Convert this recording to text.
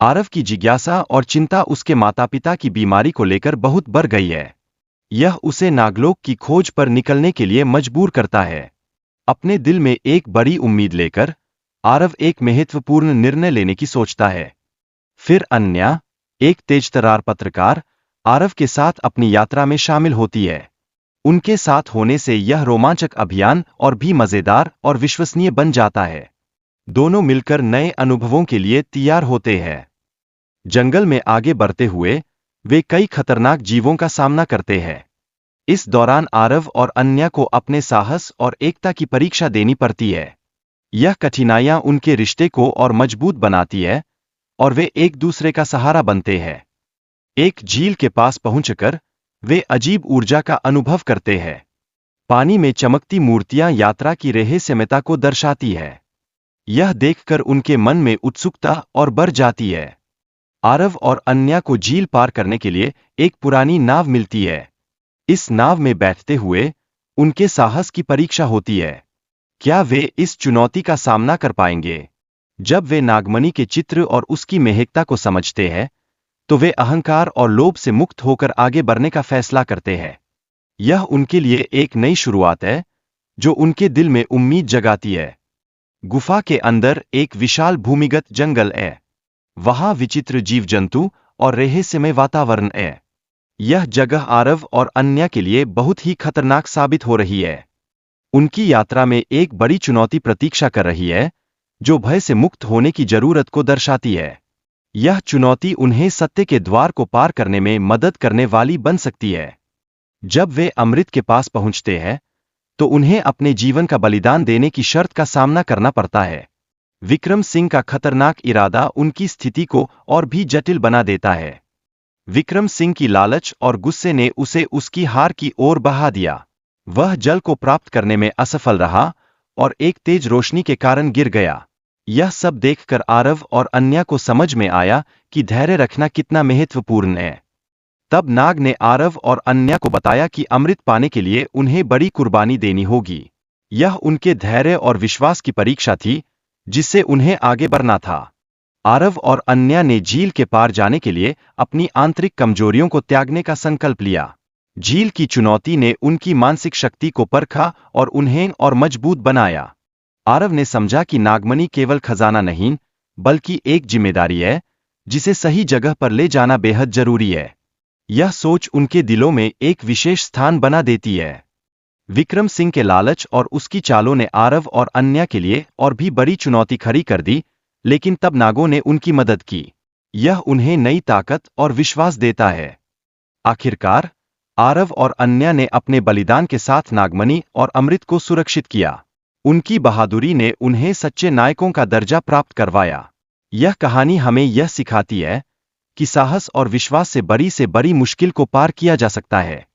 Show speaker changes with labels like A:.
A: आरव की जिज्ञासा और चिंता उसके माता पिता की बीमारी को लेकर बहुत बढ़ गई है। यह उसे नागलोक की खोज पर निकलने के लिए मजबूर करता है। अपने दिल में एक बड़ी उम्मीद लेकर आरव एक महत्वपूर्ण निर्णय लेने की सोचता है। फिर अन्या, एक तेजतर्रार पत्रकार, आरव के साथ अपनी यात्रा में शामिल होती है। उनके साथ होने से यह रोमांचक अभियान और भी मजेदार और विश्वसनीय बन जाता है। दोनों मिलकर नए अनुभवों के लिए तैयार होते हैं। जंगल में आगे बढ़ते हुए वे कई खतरनाक जीवों का सामना करते हैं। इस दौरान आरव और अन्या को अपने साहस और एकता की परीक्षा देनी पड़ती है। यह कठिनाइयां उनके रिश्ते को और मजबूत बनाती है और वे एक दूसरे का सहारा बनते हैं। एक झील के पास पहुंचकर वे अजीब ऊर्जा का अनुभव करते हैं। पानी में चमकती मूर्तियां यात्रा की रहस्यमयता को दर्शाती है। यह देखकर उनके मन में उत्सुकता और बढ़ जाती है। आरव और अन्या को झील पार करने के लिए एक पुरानी नाव मिलती है। इस नाव में बैठते हुए उनके साहस की परीक्षा होती है। क्या वे इस चुनौती का सामना कर पाएंगे? जब वे नागमणि के चित्र और उसकी महकता को समझते हैं, तो वे अहंकार और लोभ से मुक्त होकर आगे बढ़ने का फैसला करते हैं। यह उनके लिए एक नई शुरुआत है, जो उनके दिल में उम्मीद जगाती है। गुफा के अंदर एक विशाल भूमिगत जंगल है। वहां विचित्र जीव जंतु और रहस्यमय वातावरण है। यह जगह आरव और अन्या के लिए बहुत ही खतरनाक साबित हो रही है। उनकी यात्रा में एक बड़ी चुनौती प्रतीक्षा कर रही है, जो भय से मुक्त होने की जरूरत को दर्शाती है। यह चुनौती उन्हें सत्य के द्वार को पार करने में मदद करने वाली बन सकती है। जब वे अमृत के पास पहुंचते हैं, तो उन्हें अपने जीवन का बलिदान देने की शर्त का सामना करना पड़ता है। विक्रम सिंह का खतरनाक इरादा उनकी स्थिति को और भी जटिल बना देता है। विक्रम सिंह की लालच और गुस्से ने उसे उसकी हार की ओर बहा दिया। वह जल को प्राप्त करने में असफल रहा और एक तेज रोशनी के कारण गिर गया। यह सब देखकर आरव और अन्या को समझ में आया कि धैर्य रखना कितना महत्वपूर्ण है। तब नाग ने आरव और अन्या को बताया कि अमृत पाने के लिए उन्हें बड़ी कुर्बानी देनी होगी। यह उनके धैर्य और विश्वास की परीक्षा थी, जिससे उन्हें आगे बढ़ना था। आरव और अन्या ने झील के पार जाने के लिए अपनी आंतरिक कमजोरियों को त्यागने का संकल्प लिया। झील की चुनौती ने उनकी मानसिक शक्ति को परखा और उन्हें और मजबूत बनाया। आरव ने समझा कि नागमणि केवल खजाना नहीं, बल्कि एक जिम्मेदारी है, जिसे सही जगह पर ले जाना बेहद जरूरी है। यह सोच उनके दिलों में एक विशेष स्थान बना देती है। विक्रम सिंह के लालच और उसकी चालों ने आरव और अन्या के लिए और भी बड़ी चुनौती खड़ी कर दी, लेकिन तब नागों ने उनकी मदद की। यह उन्हें नई ताकत और विश्वास देता है। आखिरकार आरव और अन्या ने अपने बलिदान के साथ नागमणि और अमृत को सुरक्षित किया। उनकी बहादुरी ने उन्हें सच्चे नायकों का दर्जा प्राप्त करवाया। यह कहानी हमें यह सिखाती है कि साहस और विश्वास से बड़ी मुश्किल को पार किया जा सकता है।